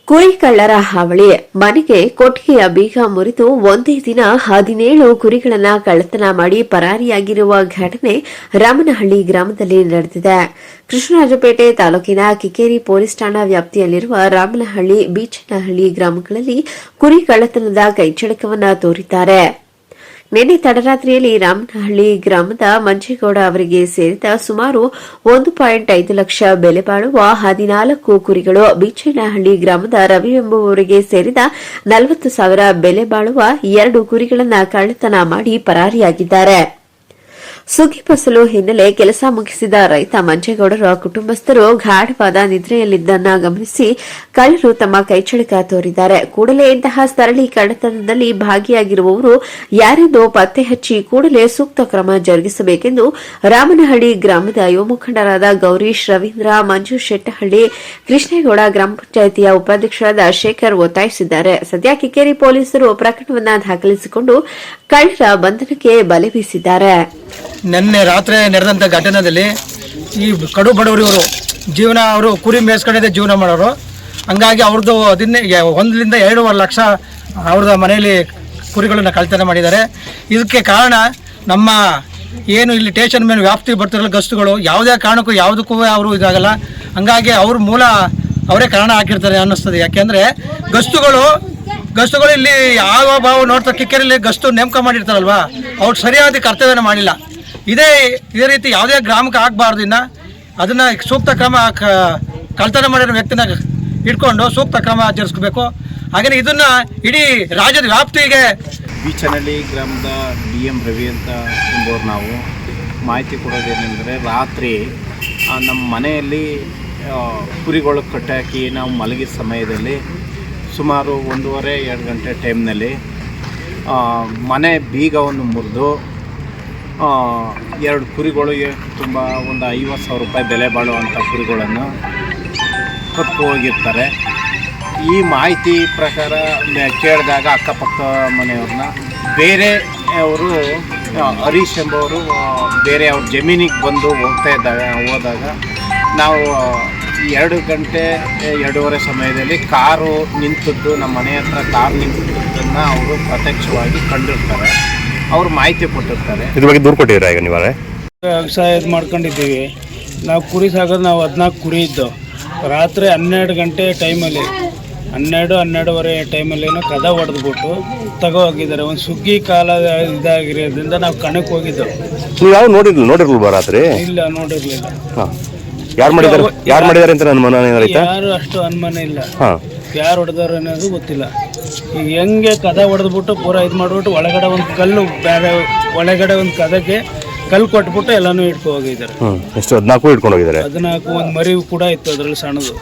ಕುರಿ ಕಳ್ಳರ ಹಾವಳಿ. ಮನೆಗೆ ಕೊಟ್ಟಿಗೆಯ ಬೀಗ ಮುರಿದು ಒಂದೇ ದಿನ 17 ಕುರಿಗಳನ್ನು ಕಳ್ಳತನ ಮಾಡಿ ಪರಾರಿಯಾಗಿರುವ ಘಟನೆ ರಾಮನಹಳ್ಳಿ ಗ್ರಾಮದಲ್ಲಿ ನಡೆದಿದೆ. ಕೃಷ್ಣರಾಜಪೇಟೆ ತಾಲೂಕಿನ ಕಿಕ್ಕೇರಿ ಪೊಲೀಸ್ ಠಾಣಾ ವ್ಯಾಪ್ತಿಯಲ್ಲಿರುವ ರಾಮನಹಳ್ಳಿ, ಬೀಚನಹಳ್ಳಿ ಗ್ರಾಮಗಳಲ್ಲಿ ಕುರಿ ಕಳ್ಳತನದ ಕೈಚಳಕವನ್ನು ತೋರಿದ್ದಾರೆ. ನಿನ್ನೆ ತಡರಾತ್ರಿಯಲ್ಲಿ ರಾಮನಹಳ್ಳಿ ಗ್ರಾಮದ ಮಂಜೇಗೌಡ ಅವರಿಗೆ ಸೇರಿದ ಸುಮಾರು 1.5 ಲಕ್ಷ ಬೆಲೆ ಬಾಳುವ 14 ಕುರಿಗಳು, ಬೀಚನಹಳ್ಳಿ ಗ್ರಾಮದ ರವಿ ಎಂಬುವವರಿಗೆ ಸೇರಿದ 40,000 ಬೆಲೆ ಬಾಳುವ 2 ಕುರಿಗಳನ್ನು ಕಳ್ಳತನ ಮಾಡಿ ಪರಾರಿಯಾಗಿದ್ದಾರೆ. ಸುಗ್ಗಿ ಫಸಲು ಹಿನ್ನೆಲೆ ಕೆಲಸ ಮುಗಿಸಿದ ರೈತ ಮಂಜೇಗೌಡರ ಕುಟುಂಬಸ್ಥರು ಗಾಢವಾದ ನಿದ್ರೆಯಲ್ಲಿದ್ದನ್ನ ಗಮನಿಸಿ ಕಳ್ಳರು ತಮ್ಮ ಕೈಚಳಕ ತೋರಿದ್ದಾರೆ. ಕೂಡಲೇ ಇಂತಹ ಸರಳಿ ಕಳ್ಳತನದಲ್ಲಿ ಭಾಗಿಯಾಗಿರುವವರು ಯಾರೆಂದು ಪತ್ತೆ ಹಚ್ಚಿ ಕೂಡಲೇ ಸೂಕ್ತ ಕ್ರಮ ಜರುಗಿಸಬೇಕೆಂದು ರಾಮನಹಳ್ಳಿ ಗ್ರಾಮದ ಯುವ ಮುಖಂಡರಾದ ಗೌರೀಶ್, ರವೀಂದ್ರ, ಮಂಜು ಶೆಟ್ಟಹಳ್ಳಿ, ಕೃಷ್ಣೇಗೌಡ, ಗ್ರಾಮ ಪಂಚಾಯಿತಿಯ ಉಪಾಧ್ಯಕ್ಷರಾದ ಶೇಖರ್ ಒತ್ತಾಯಿಸಿದ್ದಾರೆ. ಸದ್ಯ ಕಿಕ್ಕೇರಿ ಪೊಲೀಸರು ಪ್ರಕರಣವನ್ನು ದಾಖಲಿಸಿಕೊಂಡು ಕಳ್ಳರ ಬಂಧನಕ್ಕೆ ಬಲೆ ಬೀಸಿದ್ದಾರೆ. ನಿನ್ನೆ ರಾತ್ರಿ ನಡೆದಂಥ ಘಟನೆಯಲ್ಲಿ ಈ ಕಡು ಬಡವರು ಇವರು ಜೀವನ, ಅವರು ಕುರಿ ಮೇಯಿಸ್ಕೊಂಡಿದ್ದೆ ಜೀವನ ಮಾಡೋರು. ಹಂಗಾಗಿ ಅವ್ರದ್ದು 1 ರಿಂದ 2.5 ಲಕ್ಷ ಅವ್ರದ್ದು ಮನೆಯಲ್ಲಿ ಕುರಿಗಳನ್ನು ಕಳ್ತನ ಮಾಡಿದ್ದಾರೆ. ಇದಕ್ಕೆ ಕಾರಣ ನಮ್ಮ ಏನು ಇಲ್ಲಿ ಸ್ಟೇಷನ್ ಮೇಲೆ ವ್ಯಾಪ್ತಿ ಬರ್ತಿರಲ್ಲ ಗಸ್ತುಗಳು, ಯಾವುದೇ ಕಾರಣಕ್ಕೂ ಯಾವುದಕ್ಕೂ ಅವರು ಇದಾಗಲ್ಲ. ಹಂಗಾಗಿ ಅವ್ರ ಮೂಲ ಅವರೇ ಕಾರಣ ಹಾಕಿರ್ತಾರೆ ಅನ್ನಿಸ್ತದೆ. ಯಾಕೆಂದರೆ ಗಸ್ತುಗಳು ಇಲ್ಲಿ ಯಾವ ಭಾವ ನೋಡ್ತಾ ಕಿಕ್ಕೇರಿಯಲ್ಲಿ ಗಸ್ತು ನೇಮಕ ಮಾಡಿರ್ತಾರಲ್ವ, ಅವ್ರು ಸರಿಯಾದ ಕರ್ತವ್ಯನ ಮಾಡಿಲ್ಲ. ಇದೇ ರೀತಿ ಯಾವುದೇ ಗ್ರಾಮಕ್ಕೆ ಆಗಬಾರ್ದು. ಇನ್ನು ಅದನ್ನು ಸೂಕ್ತ ಕ್ರಮ, ಕಳ್ತನ ಮಾಡಿರೋ ವ್ಯಕ್ತಿನ ಇಟ್ಕೊಂಡು ಸೂಕ್ತ ಕ್ರಮ ಜರುಗಿಸ್ಬೇಕು. ಹಾಗೆಯೇ ಇದನ್ನು ಇಡೀ ರಾಜ್ಯದ ವ್ಯಾಪ್ತಿಗೆ ಬೀಚನಹಳ್ಳಿ ಗ್ರಾಮದ DM ರವಿ ಅಂತ ಎಂಬುವರು ನಾವು ಮಾಹಿತಿ ಕೊಡೋದೇನೆಂದರೆ, ರಾತ್ರಿ ನಮ್ಮ ಮನೆಯಲ್ಲಿ ಕುರಿಗಳು ಕಟ್ಟಾಕಿ ನಾವು ಮಲಗಿದ ಸಮಯದಲ್ಲಿ ಸುಮಾರು 1:30-2 ಗಂಟೆ ಟೈಮ್ನಲ್ಲಿ ಮನೆ ಬೀಗವನ್ನು ಮುರಿದು 2 ಕುರಿಗಳಿಗೆ ತುಂಬ ಒಂದು 50,000 ರೂಪಾಯಿ ಬೆಲೆ ಬಾಳುವಂಥ ಕುರಿಗಳನ್ನು ಕತ್ತು ಹೋಗಿರ್ತಾರೆ. ಈ ಮಾಹಿತಿ ಪ್ರಕಾರ ಕೇಳಿದಾಗ ಅಕ್ಕಪಕ್ಕ ಮನೆಯವ್ರನ್ನ, ಬೇರೆ ಅವರು ಹರೀಶ್ ಎಂಬವರು ಬೇರೆ ಅವ್ರ ಜಮೀನಿಗೆ ಬಂದು ಹೋದಾಗ ನಾವು 2 ಗಂಟೆ 2:30 ಸಮಯದಲ್ಲಿ ಕಾರು ನಿಂತದ್ದು, ನಮ್ಮ ಮನೆ ಹತ್ರ ಕಾರು ನಿಂತದ್ದನ್ನು ಅವರು ಪ್ರತ್ಯಕ್ಷವಾಗಿ ಕಂಡಿರ್ತಾರೆ. ಅವರು ಮಾಹಿತಿ ಕೊಟ್ಟಿರ್ತಾರೆ. ಇದ್ರ ಬಗ್ಗೆ ದೂರು ಕೊಟ್ಟಿದ್ದೀರಾ? ಈಗ ನೀವೇ ವ್ಯವಸಾಯ ಮಾಡ್ಕೊಂಡಿದ್ದೀವಿ ನಾವು. ಕುರಿ ಸಾಗೋದು ನಾವು 14 ಕುರಿ ಇದ್ದು. ರಾತ್ರಿ 12 ಗಂಟೆ ಟೈಮಲ್ಲಿ 12-12:30 ಟೈಮಲ್ಲೇನೋ ಕದ ಹೊಡೆದ್ಬಿಟ್ಟು ಹೋಗಿದ್ದಾರೆ. ಒಂದು ಸುಗ್ಗಿ ಕಾಲ ಇದಾಗಿರೋದ್ರಿಂದ ನಾವು ಕಣಕ್ಕೆ ಹೋಗಿದ್ದು. ನೀವು ಯಾವ ನೋಡಿರ್ಲಿಲ್ವಾ ರಾತ್ರಿ? ಇಲ್ಲ, ನೋಡಿರ್ಲಿಲ್ಲ. ಯಾರು ಮಾಡಿದ್ದಾರೆ ಅಂತ ನನ್ನ ಮನ ಯಾರು ಅಷ್ಟು ಅನುಮಾನ ಇಲ್ಲ. ಯಾರು ಹೊಡೆದಾರ ಅನ್ನೋದು ಗೊತ್ತಿಲ್ಲ. ಈಗ ಹೆಂಗೆ ಕದ ಹೊಡೆದ್ಬಿಟ್ಟು ಪೂರಾ ಇದು ಮಾಡಿಬಿಟ್ಟು ಒಳಗಡೆ ಒಂದು ಕಲ್ಲು, ಬೇರೆ ಒಳಗಡೆ ಒಂದು ಕದಕ್ಕೆ ಕಲ್ಲು ಕೊಟ್ಬಿಟ್ಟು ಎಲ್ಲಾನು ಇಟ್ಕೊ ಹೋಗಿದ್ದಾರೆ. ಎಷ್ಟು 14 ಇಟ್ಕೊಂಡು ಹೋಗಿದ್ದಾರೆ? 14. ಒಂದು ಮರಿ ಕೂಡ ಇತ್ತು ಅದರಲ್ಲಿ ಸಣ್ಣದು,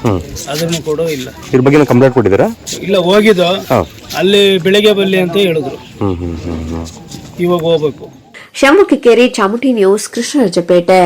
ಅದನ್ನು ಕೂಡ ಇಲ್ಲ. ಇದ್ರ ಬಗ್ಗೆ ಕಂಪ್ಲೇಂಟ್ ಕೊಟ್ಟಿದ್ದೀರಾ? ಇಲ್ಲ, ಹೋಗಿದ್ದು ಅಲ್ಲಿ ಬೆಳಿಗ್ಗೆ ಬಲ್ಲಿ ಅಂತ ಹೇಳಿದ್ರು. ಇವಾಗ ಹೋಗ್ಬೇಕು. ಕಿಕ್ಕೇರಿ, ಚಾಮುಂಡಿ ನ್ಯೂಸ್, ಕೃಷ್ಣರಾಜಪೇಟೆ.